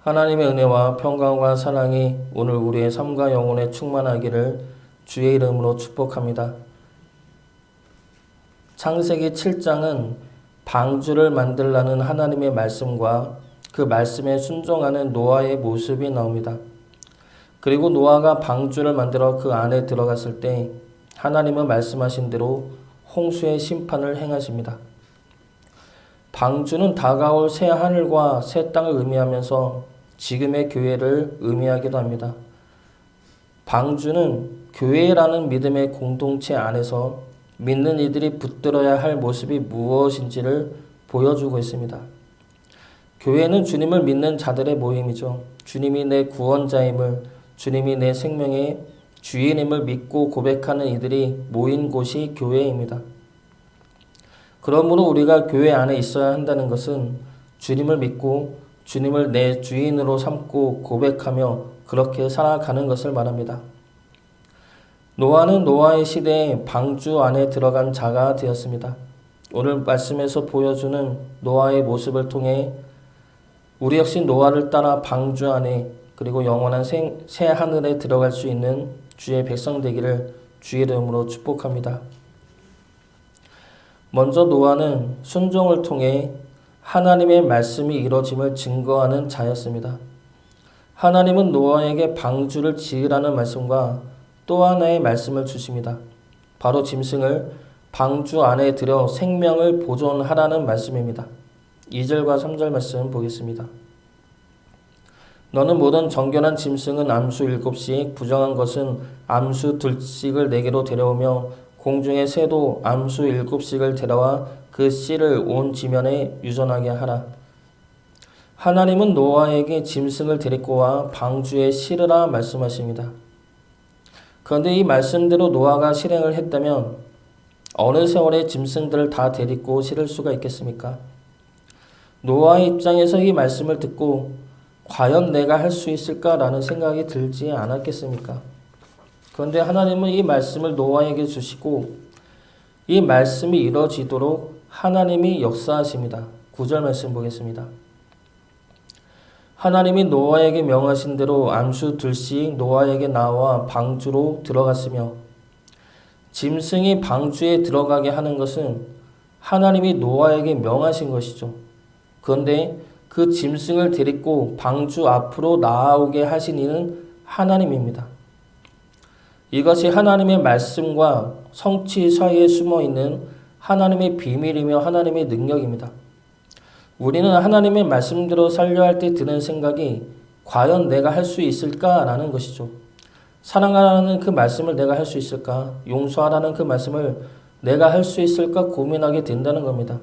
하나님의 은혜와 평강과 사랑이 오늘 우리의 삶과 영혼에 충만하기를 주의 이름으로 축복합니다. 창세기 7장은 방주를 만들라는 하나님의 말씀과 그 말씀에 순종하는 노아의 모습이 나옵니다. 그리고 노아가 방주를 만들어 그 안에 들어갔을 때 하나님은 말씀하신 대로 홍수의 심판을 행하십니다. 방주는 다가올 새 하늘과 새 땅을 의미하면서 지금의 교회를 의미하기도 합니다. 방주는 교회라는 믿음의 공동체 안에서 믿는 이들이 붙들어야 할 모습이 무엇인지를 보여주고 있습니다. 교회는 주님을 믿는 자들의 모임이죠. 주님이 내 구원자임을, 주님이 내 생명의 주인임을 믿고 고백하는 이들이 모인 곳이 교회입니다. 그러므로 우리가 교회 안에 있어야 한다는 것은 주님을 믿고 주님을 내 주인으로 삼고 고백하며 그렇게 살아가는 것을 말합니다. 노아는 노아의 시대에 방주 안에 들어간 자가 되었습니다. 오늘 말씀에서 보여주는 노아의 모습을 통해 우리 역시 노아를 따라 방주 안에 그리고 영원한 새 하늘에 들어갈 수 있는 주의 백성 되기를 주의 이름으로 축복합니다. 먼저 노아는 순종을 통해 하나님의 말씀이 이루어짐을 증거하는 자였습니다. 하나님은 노아에게 방주를 지으라는 말씀과 또 하나의 말씀을 주십니다. 바로 짐승을 방주 안에 들여 생명을 보존하라는 말씀입니다. 2절과 3절 말씀 보겠습니다. 너는 모든 정결한 짐승은 암수 7씩, 부정한 것은 암수 2씩을 내게로 데려오며 공중의 새도 암수 7씩을 데려와 그 씨를 온 지면에 유전하게 하라. 하나님은 노아에게 짐승을 데리고 와 방주에 실으라 말씀하십니다. 그런데 이 말씀대로 노아가 실행을 했다면 어느 세월에 짐승들을 다 데리고 실을 수가 있겠습니까? 노아의 입장에서 이 말씀을 듣고 과연 내가 할 수 있을까라는 생각이 들지 않았겠습니까? 그런데 하나님은 이 말씀을 노아에게 주시고 이 말씀이 이루어지도록 하나님이 역사하십니다. 9절 말씀 보겠습니다. 하나님이 노아에게 명하신 대로 암수 2씩 노아에게 나와 방주로 들어갔으며, 짐승이 방주에 들어가게 하는 것은 하나님이 노아에게 명하신 것이죠. 그런데 그 짐승을 데리고 방주 앞으로 나아오게 하신 이는 하나님입니다. 이것이 하나님의 말씀과 성취 사이에 숨어있는 하나님의 비밀이며 하나님의 능력입니다. 우리는 하나님의 말씀대로 살려 할 때 드는 생각이 과연 내가 할 수 있을까라는 것이죠. 사랑하라는 그 말씀을 내가 할 수 있을까? 용서하라는 그 말씀을 내가 할 수 있을까 고민하게 된다는 겁니다.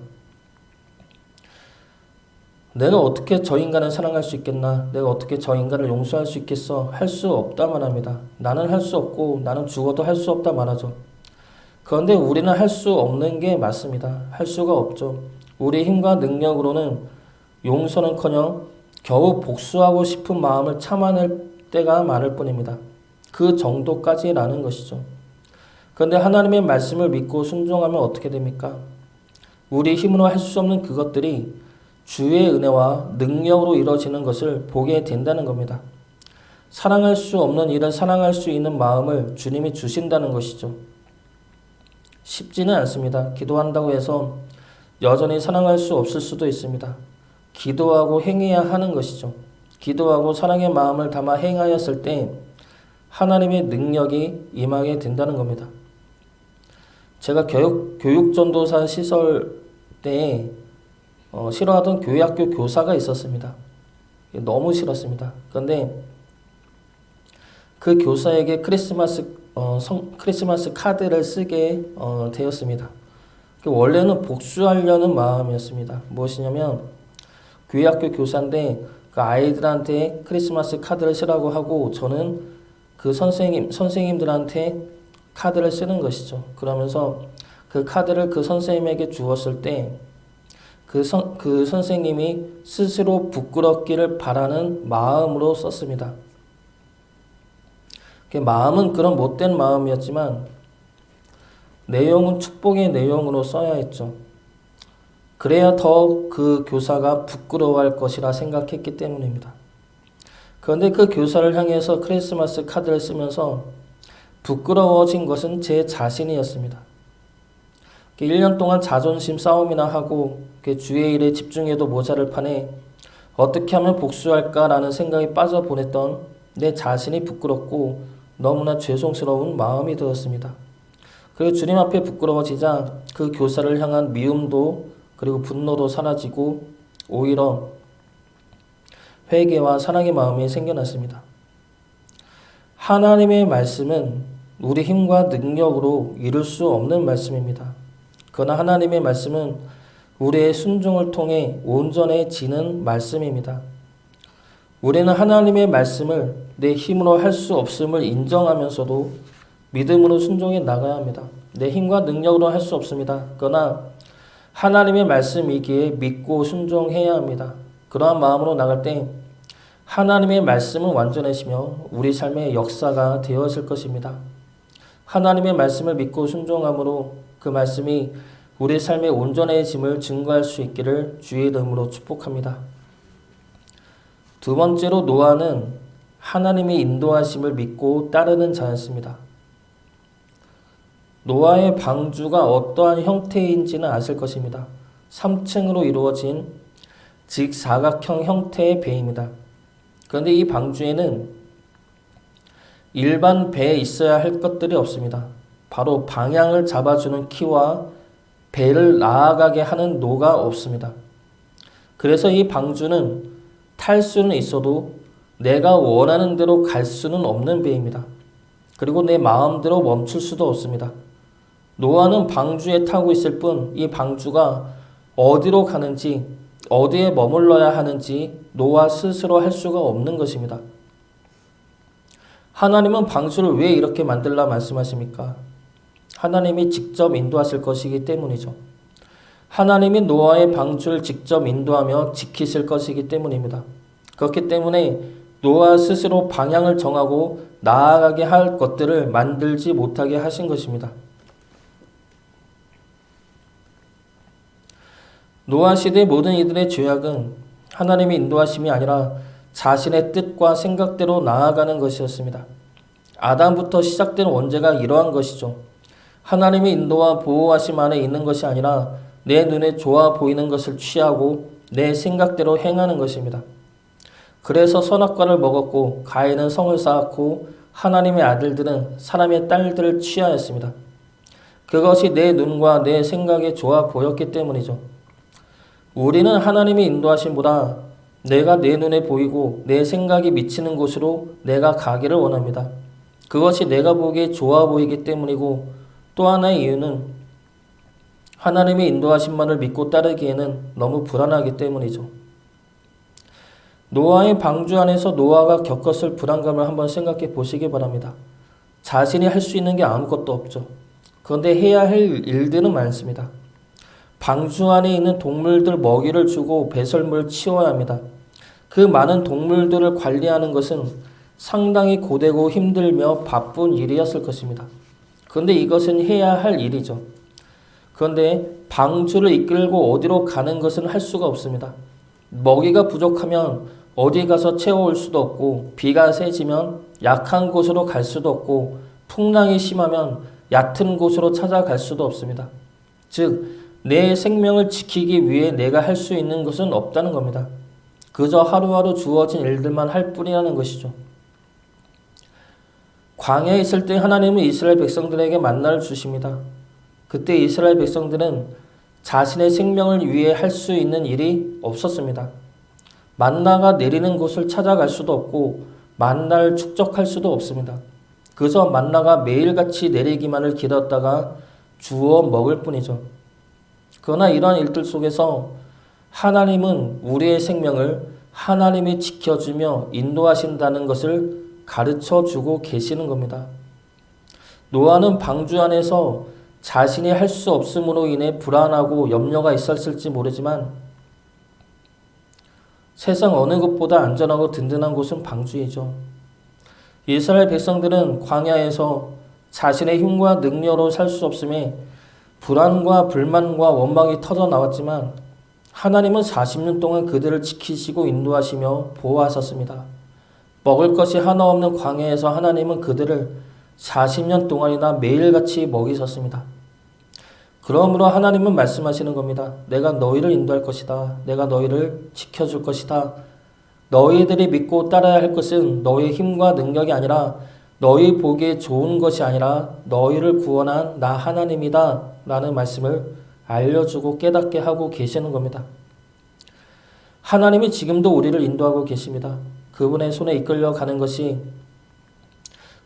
내가 어떻게 저 인간을 사랑할 수 있겠나? 내가 어떻게 저 인간을 용서할 수 있겠어? 할 수 없다 말합니다. 나는 할 수 없고 나는 죽어도 할 수 없다 말하죠. 그런데 우리는 할 수 없는 게 맞습니다. 할 수가 없죠. 우리 힘과 능력으로는 용서는커녕 겨우 복수하고 싶은 마음을 참아낼 때가 많을 뿐입니다. 그 정도까지라는 것이죠. 그런데 하나님의 말씀을 믿고 순종하면 어떻게 됩니까? 우리 힘으로 할 수 없는 그것들이 주의 은혜와 능력으로 이루어지는 것을 보게 된다는 겁니다. 사랑할 수 없는 일을 사랑할 수 있는 마음을 주님이 주신다는 것이죠. 쉽지는 않습니다. 기도한다고 해서 여전히 사랑할 수 없을 수도 있습니다. 기도하고 행해야 하는 것이죠. 기도하고 사랑의 마음을 담아 행하였을 때 하나님의 능력이 임하게 된다는 겁니다. 제가 교육전도사 시설 때에 싫어하던 교회학교 교사가 있었습니다. 너무 싫었습니다. 그런데 그 교사에게 크리스마스 카드를 쓰게 되었습니다. 원래는 복수하려는 마음이었습니다. 무엇이냐면 교회학교 교사인데 그 아이들한테 크리스마스 카드를 쓰라고 하고 저는 그 선생님들한테 카드를 쓰는 것이죠. 그러면서 그 카드를 그 선생님에게 주었을 때 그 선생님이 스스로 부끄럽기를 바라는 마음으로 썼습니다. 마음은 그런 못된 마음이었지만 내용은 축복의 내용으로 써야 했죠. 그래야 더 그 교사가 부끄러워할 것이라 생각했기 때문입니다. 그런데 그 교사를 향해서 크리스마스 카드를 쓰면서 부끄러워진 것은 제 자신이었습니다. 1년 동안 자존심 싸움이나 하고 주의 일에 집중해도 모자를 판에 어떻게 하면 복수할까라는 생각에 빠져보냈던 내 자신이 부끄럽고 너무나 죄송스러운 마음이 들었습니다. 그리고 주님 앞에 부끄러워지자 그 교사를 향한 미움도 그리고 분노도 사라지고 오히려 회개와 사랑의 마음이 생겨났습니다. 하나님의 말씀은 우리 힘과 능력으로 이룰 수 없는 말씀입니다. 그러나 하나님의 말씀은 우리의 순종을 통해 온전해지는 말씀입니다. 우리는 하나님의 말씀을 내 힘으로 할 수 없음을 인정하면서도 믿음으로 순종해 나가야 합니다. 내 힘과 능력으로 할 수 없습니다. 그러나 하나님의 말씀이기에 믿고 순종해야 합니다. 그러한 마음으로 나갈 때 하나님의 말씀은 완전해지며 우리 삶의 역사가 되어질 것입니다. 하나님의 말씀을 믿고 순종함으로 그 말씀이 우리 삶의 온전해짐을 증거할 수 있기를 주의 이름으로 축복합니다. 두 번째로 노아는 하나님의 인도하심을 믿고 따르는 자였습니다. 노아의 방주가 어떠한 형태인지는 아실 것입니다. 3층으로 이루어진 직사각형 형태의 배입니다. 그런데 이 방주에는 일반 배에 있어야 할 것들이 없습니다. 바로 방향을 잡아주는 키와 배를 나아가게 하는 노가 없습니다. 그래서 이 방주는 탈 수는 있어도 내가 원하는 대로 갈 수는 없는 배입니다. 그리고 내 마음대로 멈출 수도 없습니다. 노아는 방주에 타고 있을 뿐 이 방주가 어디로 가는지 어디에 머물러야 하는지 노아 스스로 할 수가 없는 것입니다. 하나님은 방주를 왜 이렇게 만들라 말씀하십니까? 하나님이 직접 인도하실 것이기 때문이죠. 하나님이 노아의 방주를 직접 인도하며 지키실 것이기 때문입니다. 그렇기 때문에 노아 스스로 방향을 정하고 나아가게 할 것들을 만들지 못하게 하신 것입니다. 노아 시대 모든 이들의 죄악은 하나님의 인도하심이 아니라 자신의 뜻과 생각대로 나아가는 것이었습니다. 아담부터 시작된 원죄가 이러한 것이죠. 하나님의 인도와 보호하심 안에 있는 것이 아니라 내 눈에 좋아 보이는 것을 취하고 내 생각대로 행하는 것입니다. 그래서 선악과를 먹었고 가인은 성을 쌓았고 하나님의 아들들은 사람의 딸들을 취하였습니다. 그것이 내 눈과 내 생각에 좋아 보였기 때문이죠. 우리는 하나님의 인도하심보다 내가 내 눈에 보이고 내 생각이 미치는 곳으로 내가 가기를 원합니다. 그것이 내가 보기에 좋아 보이기 때문이고 또 하나의 이유는 하나님의 인도하심만을 믿고 따르기에는 너무 불안하기 때문이죠. 노아의 방주 안에서 노아가 겪었을 불안감을 한번 생각해 보시기 바랍니다. 자신이 할 수 있는 게 아무것도 없죠. 그런데 해야 할 일들은 많습니다. 방주 안에 있는 동물들 먹이를 주고 배설물을 치워야 합니다. 그 많은 동물들을 관리하는 것은 상당히 고되고 힘들며 바쁜 일이었을 것입니다. 그런데 이것은 해야 할 일이죠. 그런데 방주를 이끌고 어디로 가는 것은 할 수가 없습니다. 먹이가 부족하면 어디 가서 채워올 수도 없고 비가 세지면 약한 곳으로 갈 수도 없고 풍랑이 심하면 얕은 곳으로 찾아갈 수도 없습니다. 즉 내 생명을 지키기 위해 내가 할 수 있는 것은 없다는 겁니다. 그저 하루하루 주어진 일들만 할 뿐이라는 것이죠. 광야에 있을 때 하나님은 이스라엘 백성들에게 만나를 주십니다. 그때 이스라엘 백성들은 자신의 생명을 위해 할 수 있는 일이 없었습니다. 만나가 내리는 곳을 찾아갈 수도 없고 만나를 축적할 수도 없습니다. 그저 만나가 매일같이 내리기만을 기다렸다가 주워 먹을 뿐이죠. 그러나 이러한 일들 속에서 하나님은 우리의 생명을 하나님이 지켜주며 인도하신다는 것을 가르쳐주고 계시는 겁니다. 노아는 방주 안에서 자신이 할 수 없음으로 인해 불안하고 염려가 있었을지 모르지만 세상 어느 곳보다 안전하고 든든한 곳은 방주이죠. 이스라엘 백성들은 광야에서 자신의 힘과 능력으로 살 수 없음에 불안과 불만과 원망이 터져 나왔지만 하나님은 40년 동안 그들을 지키시고 인도하시며 보호하셨습니다. 먹을 것이 하나 없는 광야에서 하나님은 그들을 40년 동안이나 매일같이 먹이셨습니다. 그러므로 하나님은 말씀하시는 겁니다. 내가 너희를 인도할 것이다. 내가 너희를 지켜줄 것이다. 너희들이 믿고 따라야 할 것은 너희의 힘과 능력이 아니라 너희 보기에 좋은 것이 아니라 너희를 구원한 나 하나님이다 라는 말씀을 알려주고 깨닫게 하고 계시는 겁니다. 하나님이 지금도 우리를 인도하고 계십니다. 그분의 손에 이끌려 가는 것이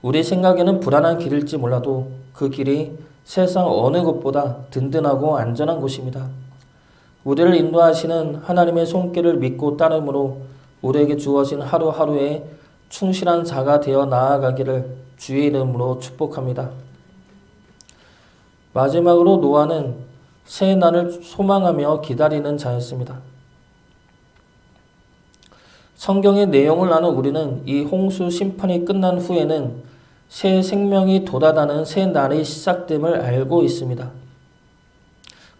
우리 생각에는 불안한 길일지 몰라도 그 길이 세상 어느 곳보다 든든하고 안전한 곳입니다. 우리를 인도하시는 하나님의 손길을 믿고 따름으로 우리에게 주어진 하루하루에 충실한 자가 되어 나아가기를 주의 이름으로 축복합니다. 마지막으로 노아는 새 날을 소망하며 기다리는 자였습니다. 성경의 내용을 나눈 우리는 이 홍수 심판이 끝난 후에는 새 생명이 돋아나는 새 날이 시작됨을 알고 있습니다.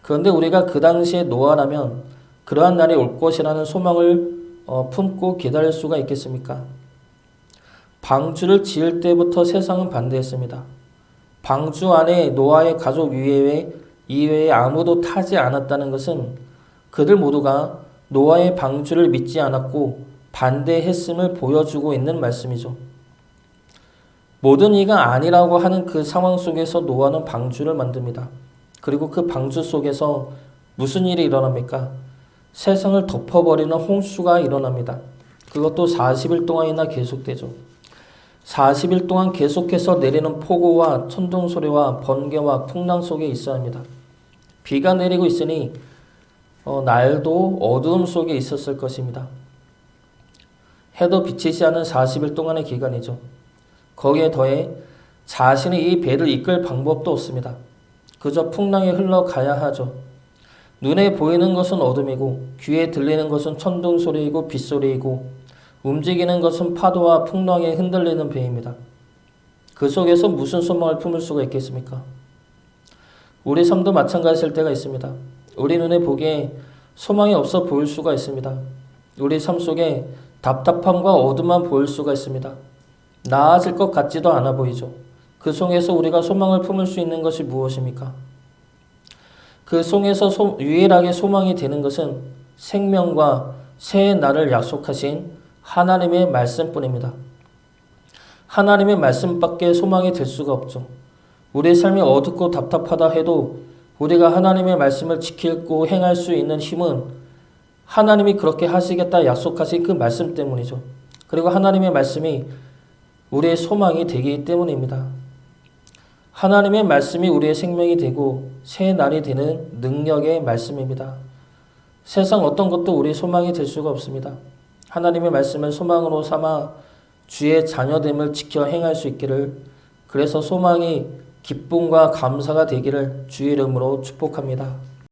그런데 우리가 그 당시에 노아라면 그러한 날이 올 것이라는 소망을 품고 기다릴 수가 있겠습니까? 방주를 지을 때부터 세상은 반대했습니다. 방주 안에 노아의 가족 이외에 아무도 타지 않았다는 것은 그들 모두가 노아의 방주를 믿지 않았고 반대했음을 보여주고 있는 말씀이죠. 모든 이가 아니라고 하는 그 상황 속에서 노아는 방주를 만듭니다. 그리고 그 방주 속에서 무슨 일이 일어납니까? 세상을 덮어버리는 홍수가 일어납니다. 그것도 40일 동안이나 계속되죠. 40일 동안 계속해서 내리는 폭우와 천둥 소리와 번개와 풍랑 속에 있어야 합니다. 비가 내리고 있으니 날도 어두움 속에 있었을 것입니다. 해도 비치지 않은 40일 동안의 기간이죠. 거기에 더해 자신이 이 배를 이끌 방법도 없습니다. 그저 풍랑에 흘러가야 하죠. 눈에 보이는 것은 어둠이고 귀에 들리는 것은 천둥 소리이고 빗소리이고 움직이는 것은 파도와 풍랑에 흔들리는 배입니다. 그 속에서 무슨 소망을 품을 수가 있겠습니까? 우리 삶도 마찬가지일 때가 있습니다. 우리 눈에 보기에 소망이 없어 보일 수가 있습니다. 우리 삶 속에 답답함과 어둠만 보일 수가 있습니다. 나아질 것 같지도 않아 보이죠. 그 속에서 우리가 소망을 품을 수 있는 것이 무엇입니까? 그 속에서 유일하게 소망이 되는 것은 생명과 새해 날을 약속하신 하나님의 말씀뿐입니다. 하나님의 말씀밖에 소망이 될 수가 없죠. 우리의 삶이 어둡고 답답하다 해도 우리가 하나님의 말씀을 지키고 행할 수 있는 힘은 하나님이 그렇게 하시겠다 약속하신 그 말씀 때문이죠. 그리고 하나님의 말씀이 우리의 소망이 되기 때문입니다. 하나님의 말씀이 우리의 생명이 되고 새 날이 되는 능력의 말씀입니다. 세상 어떤 것도 우리의 소망이 될 수가 없습니다. 하나님의 말씀을 소망으로 삼아 주의 자녀됨을 지켜 행할 수 있기를, 그래서 소망이 기쁨과 감사가 되기를 주의 이름으로 축복합니다.